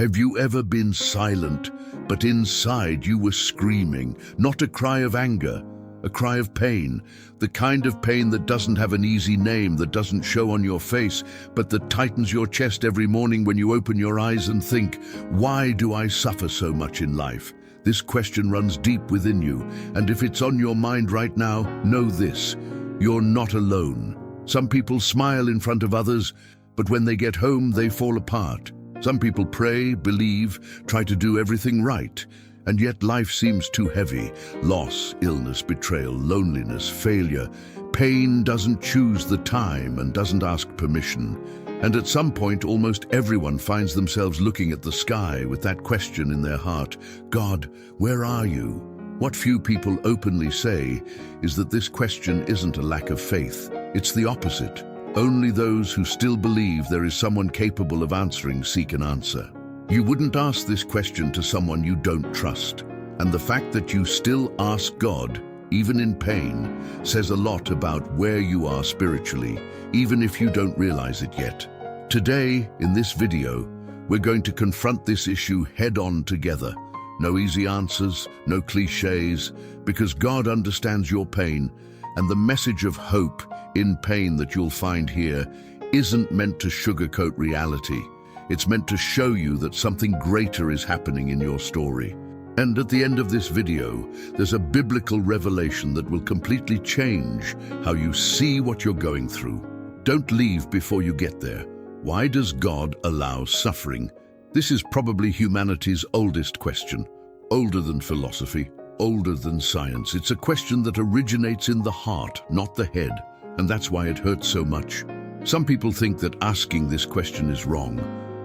Have you ever been silent, but inside you were screaming, not a cry of anger, a cry of pain, the kind of pain that doesn't have an easy name, that doesn't show on your face, but that tightens your chest every morning when you open your eyes and think, why do I suffer so much in life? This question runs deep within you, and if it's on your mind right now, know this: you're not alone. Some people smile in front of others, but when they get home, they fall apart. Some people pray, believe, try to do everything right, and yet life seems too heavy. Loss, illness, betrayal, loneliness, failure. Pain doesn't choose the time and doesn't ask permission. And at some point, almost everyone finds themselves looking at the sky with that question in their heart: God, where are you? What few people openly say is that this question isn't a lack of faith. It's the opposite. Only those who still believe there is someone capable of answering seek an answer. You wouldn't ask this question to someone you don't trust. And the fact that you still ask God, even in pain, says a lot about where you are spiritually, even if you don't realize it yet. Today, in this video, we're going to confront this issue head-on together. No easy answers, no cliches, because God understands your pain, and the message of hope in pain that you'll find here isn't meant to sugarcoat reality. It's meant to show you that something greater is happening in your story. And at the end of this video, there's a biblical revelation that will completely change how you see what you're going through. Don't leave before you get there. Why does God allow suffering? This is probably humanity's oldest question, older than philosophy, older than science. It's a question that originates in the heart, not the head, and that's why it hurts so much. Some people think that asking this question is wrong,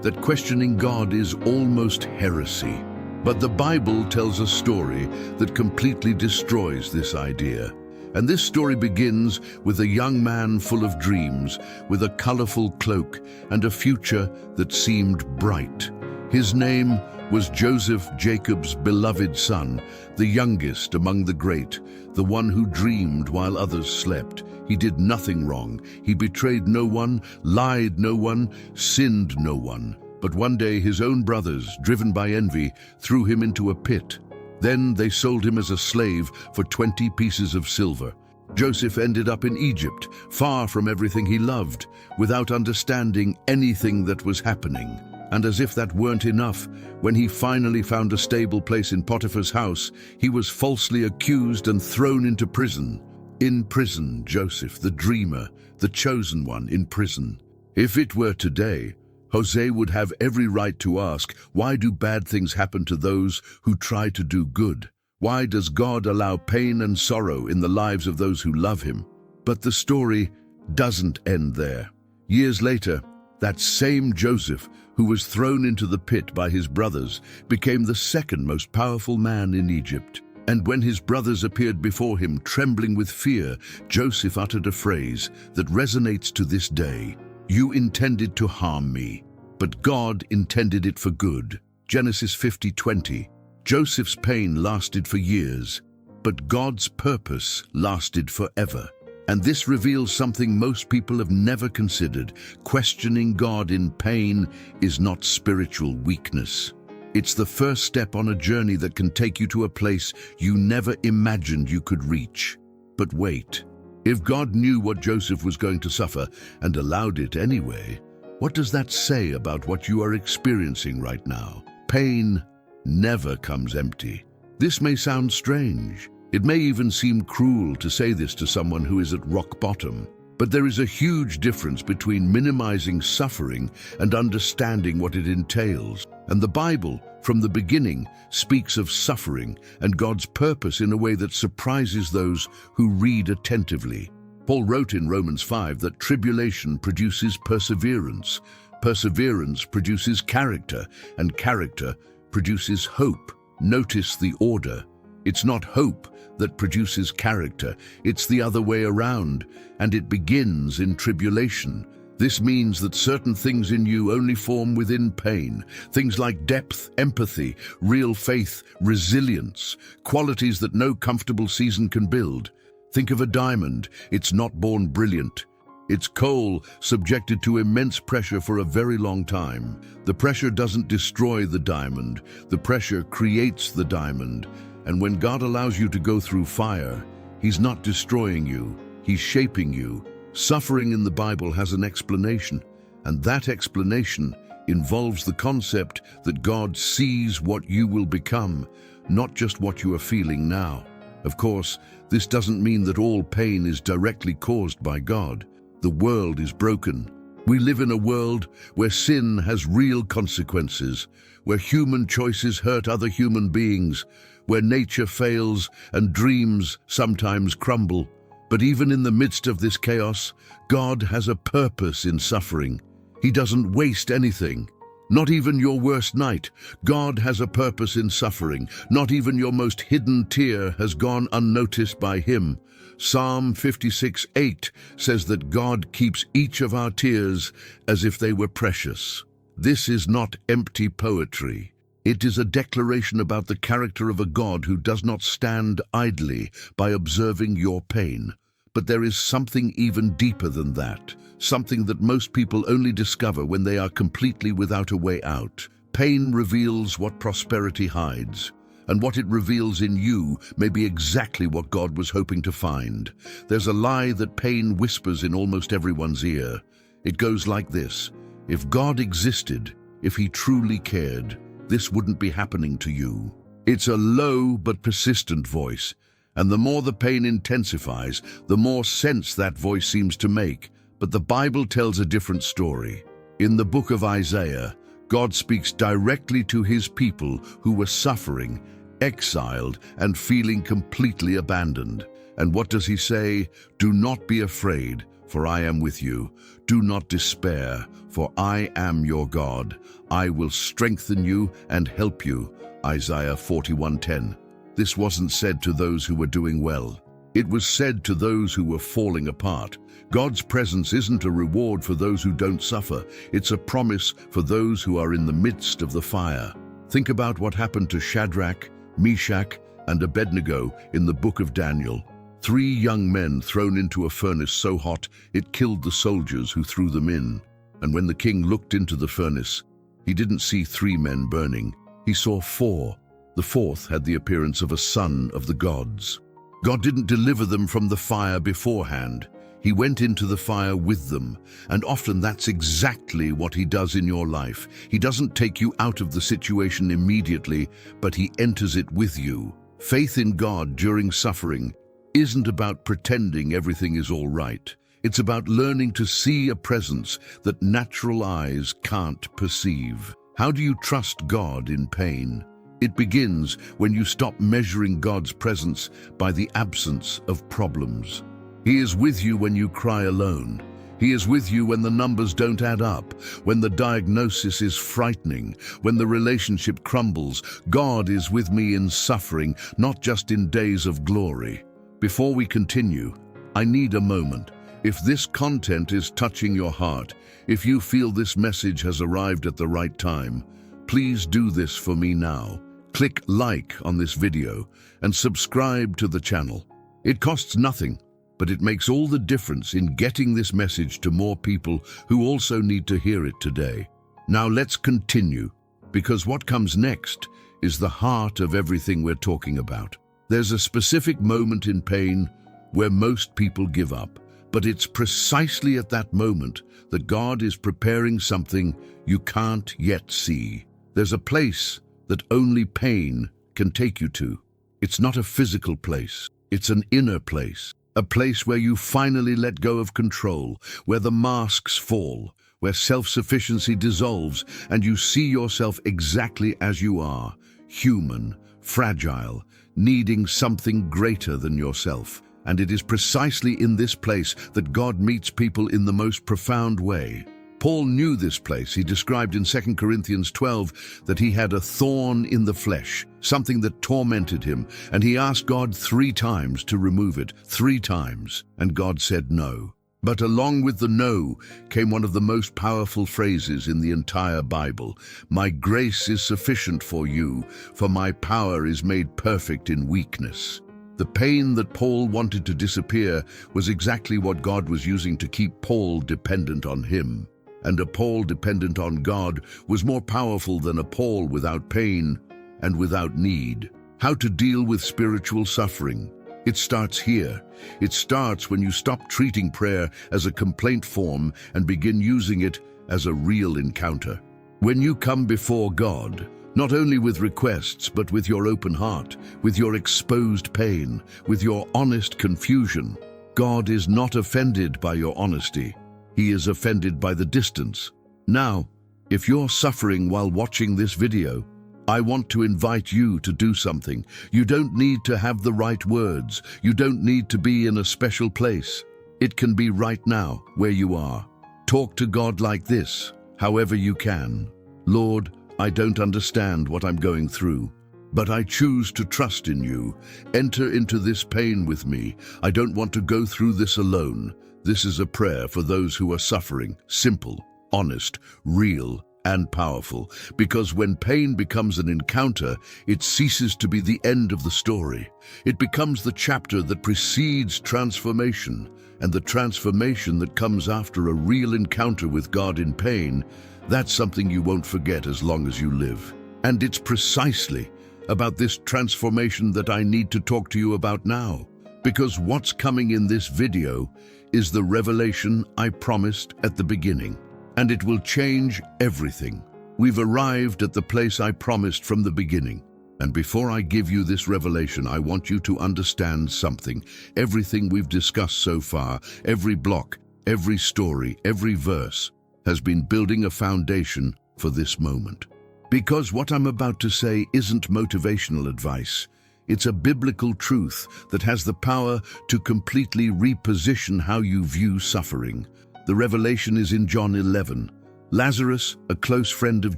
that questioning God is almost heresy. But the Bible tells a story that completely destroys this idea. And this story begins with a young man full of dreams, with a colorful cloak and a future that seemed bright. His name was Joseph, Jacob's beloved son, the youngest among the great, the one who dreamed while others slept. He did nothing wrong. He betrayed no one, lied no one, sinned no one. But one day his own brothers, driven by envy, threw him into a pit. Then they sold him as a slave for 20 pieces of silver. Joseph ended up in Egypt, far from everything he loved, without understanding anything that was happening. And as if that weren't enough, when he finally found a stable place in Potiphar's house, he was falsely accused and thrown into prison. In prison, Joseph, the dreamer, the chosen one, in prison. If it were today, Jose would have every right to ask, why do bad things happen to those who try to do good? Why does God allow pain and sorrow in the lives of those who love him? But the story doesn't end there. Years later, that same Joseph, who was thrown into the pit by his brothers, became the second most powerful man in Egypt. And when his brothers appeared before him, trembling with fear, Joseph uttered a phrase that resonates to this day: "You intended to harm me, but God intended it for good." Genesis 50:20. Joseph's pain lasted for years, but God's purpose lasted forever. And this reveals something most people have never considered. Questioning God in pain is not spiritual weakness. It's the first step on a journey that can take you to a place you never imagined you could reach. But wait. If God knew what Joseph was going to suffer and allowed it anyway, what does that say about what you are experiencing right now? Pain never comes empty. This may sound strange. It may even seem cruel to say this to someone who is at rock bottom. But there is a huge difference between minimizing suffering and understanding what it entails. And the Bible, from the beginning, speaks of suffering and God's purpose in a way that surprises those who read attentively. Paul wrote in Romans 5 that tribulation produces perseverance, perseverance produces character, and character produces hope. Notice the order. It's not hope that produces character, it's the other way around, and it begins in tribulation. This means that certain things in you only form within pain. Things like depth, empathy, real faith, resilience, qualities that no comfortable season can build. Think of a diamond. It's not born brilliant. It's coal subjected to immense pressure for a very long time. The pressure doesn't destroy the diamond. The pressure creates the diamond. And when God allows you to go through fire, He's not destroying you. He's shaping you. Suffering in the Bible has an explanation, and that explanation involves the concept that God sees what you will become, not just what you are feeling now. Of course, this doesn't mean that all pain is directly caused by God. The world is broken. We live in a world where sin has real consequences, where human choices hurt other human beings, where nature fails and dreams sometimes crumble. But even in the midst of this chaos, God has a purpose in suffering. He doesn't waste anything. Not even your worst night. God has a purpose in suffering. Not even your most hidden tear has gone unnoticed by Him. Psalm 56:8 says that God keeps each of our tears as if they were precious. This is not empty poetry. It is a declaration about the character of a God who does not stand idly by observing your pain. But there is something even deeper than that. Something that most people only discover when they are completely without a way out. Pain reveals what prosperity hides, and what it reveals in you may be exactly what God was hoping to find. There's a lie that pain whispers in almost everyone's ear. It goes like this: if God existed, if He truly cared, this wouldn't be happening to you. It's a low but persistent voice, and the more the pain intensifies, the more sense that voice seems to make. But the Bible tells a different story. In the book of Isaiah, God speaks directly to His people who were suffering, exiled, and feeling completely abandoned. And what does He say? Do not be afraid, for I am with you. Do not despair, for I am your God. I will strengthen you and help you. Isaiah 41:10. This wasn't said to those who were doing well. It was said to those who were falling apart. God's presence isn't a reward for those who don't suffer. It's a promise for those who are in the midst of the fire. Think about what happened to Shadrach, Meshach, and Abednego in the book of Daniel. 3 young men thrown into a furnace so hot it killed the soldiers who threw them in. And when the king looked into the furnace, he didn't see 3 men burning. He saw 4. The 4th had the appearance of a son of the gods. God didn't deliver them from the fire beforehand. He went into the fire with them, and often that's exactly what He does in your life. He doesn't take you out of the situation immediately, but He enters it with you. Faith in God during suffering isn't about pretending everything is all right. It's about learning to see a presence that natural eyes can't perceive. How do you trust God in pain? It begins when you stop measuring God's presence by the absence of problems. He is with you when you cry alone. He is with you when the numbers don't add up, when the diagnosis is frightening, when the relationship crumbles. God is with me in suffering, not just in days of glory. Before we continue, I need a moment. If this content is touching your heart, if you feel this message has arrived at the right time, please do this for me now. Click like on this video and subscribe to the channel. It costs nothing, but it makes all the difference in getting this message to more people who also need to hear it today. Now let's continue, because what comes next is the heart of everything we're talking about. There's a specific moment in pain where most people give up, but it's precisely at that moment that God is preparing something you can't yet see. There's a place that only pain can take you to. It's not a physical place, it's an inner place. A place where you finally let go of control, where the masks fall, where self-sufficiency dissolves and you see yourself exactly as you are, human, fragile, needing something greater than yourself. And it is precisely in this place that God meets people in the most profound way. Paul knew this place. He described in 2 Corinthians 12 that he had a thorn in the flesh, something that tormented him, and he asked God 3 times to remove it, 3 times, and God said no. But along with the no came one of the most powerful phrases in the entire Bible. My grace is sufficient for you, for my power is made perfect in weakness. The pain that Paul wanted to disappear was exactly what God was using to keep Paul dependent on him. And a Paul dependent on God was more powerful than a Paul without pain and without need. How to deal with spiritual suffering. It starts here. It starts when you stop treating prayer as a complaint form and begin using it as a real encounter. When you come before God, not only with requests, but with your open heart, with your exposed pain, with your honest confusion, God is not offended by your honesty. He is offended by the distance. Now, if you're suffering while watching this video, I want to invite you to do something. You don't need to have the right words. You don't need to be in a special place. It can be right now, where you are. Talk to God like this, however you can. Lord, I don't understand what I'm going through, but I choose to trust in you. Enter into this pain with me. I don't want to go through this alone. This is a prayer for those who are suffering, simple, honest, real, and powerful, because when pain becomes an encounter, it ceases to be the end of the story. It becomes the chapter that precedes transformation, and the transformation that comes after a real encounter with God in pain, that's something you won't forget as long as you live. And it's precisely about this transformation that I need to talk to you about now, because what's coming in this video is the revelation I promised at the beginning. And it will change everything. We've arrived at the place I promised from the beginning. And before I give you this revelation, I want you to understand something. Everything we've discussed so far, every block, every story, every verse, has been building a foundation for this moment. Because what I'm about to say isn't motivational advice. It's a biblical truth that has the power to completely reposition how you view suffering. The revelation is in John 11. Lazarus, a close friend of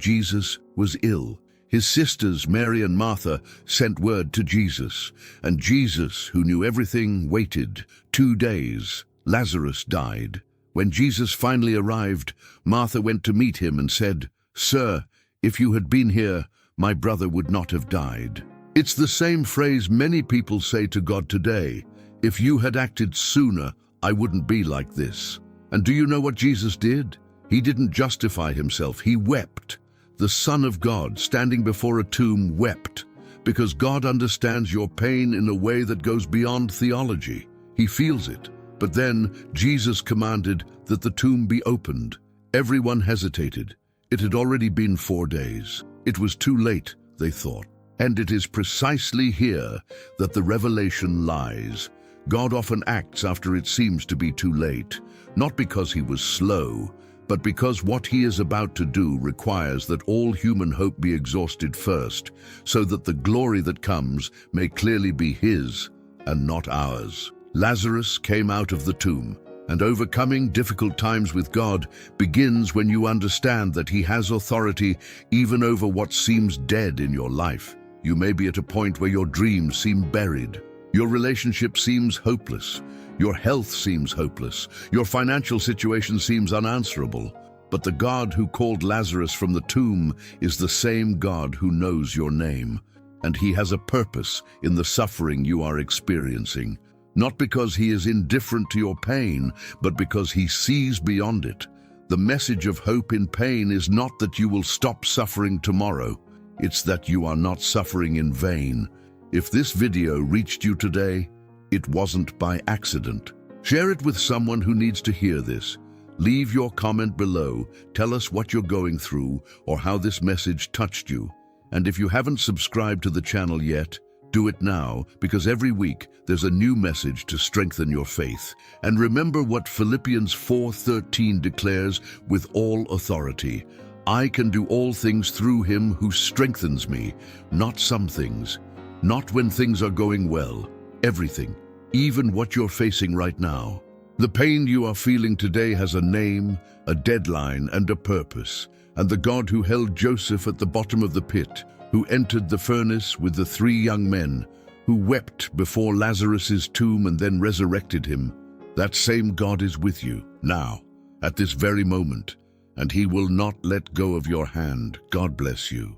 Jesus, was ill. His sisters, Mary and Martha, sent word to Jesus. And Jesus, who knew everything, waited. 2 days. Lazarus died. When Jesus finally arrived, Martha went to meet him and said, "Sir, if you had been here, my brother would not have died." It's the same phrase many people say to God today. If you had acted sooner, I wouldn't be like this. And do you know what Jesus did? He didn't justify himself, he wept. The Son of God, standing before a tomb, wept, because God understands your pain in a way that goes beyond theology. He feels it. But then Jesus commanded that the tomb be opened. Everyone hesitated. It had already been 4 days. It was too late, they thought. And it is precisely here that the revelation lies. God often acts after it seems to be too late, not because he was slow, but because what he is about to do requires that all human hope be exhausted first, so that the glory that comes may clearly be his and not ours. Lazarus came out of the tomb, and overcoming difficult times with God begins when you understand that he has authority even over what seems dead in your life. You may be at a point where your dreams seem buried. Your relationship seems hopeless. Your health seems hopeless. Your financial situation seems unanswerable. But the God who called Lazarus from the tomb is the same God who knows your name. And he has a purpose in the suffering you are experiencing. Not because he is indifferent to your pain, but because he sees beyond it. The message of hope in pain is not that you will stop suffering tomorrow. It's that you are not suffering in vain. If this video reached you today, it wasn't by accident. Share it with someone who needs to hear this. Leave your comment below. Tell us what you're going through or how this message touched you. And if you haven't subscribed to the channel yet, do it now, because every week there's a new message to strengthen your faith. And remember what Philippians 4:13 declares, with all authority. I can do all things through him who strengthens me, not some things. Not when things are going well, everything, even what you're facing right now. The pain you are feeling today has a name, a deadline, and a purpose. And the God who held Joseph at the bottom of the pit, who entered the furnace with the 3 young men, who wept before Lazarus's tomb and then resurrected him, that same God is with you now, at this very moment, and he will not let go of your hand. God bless you.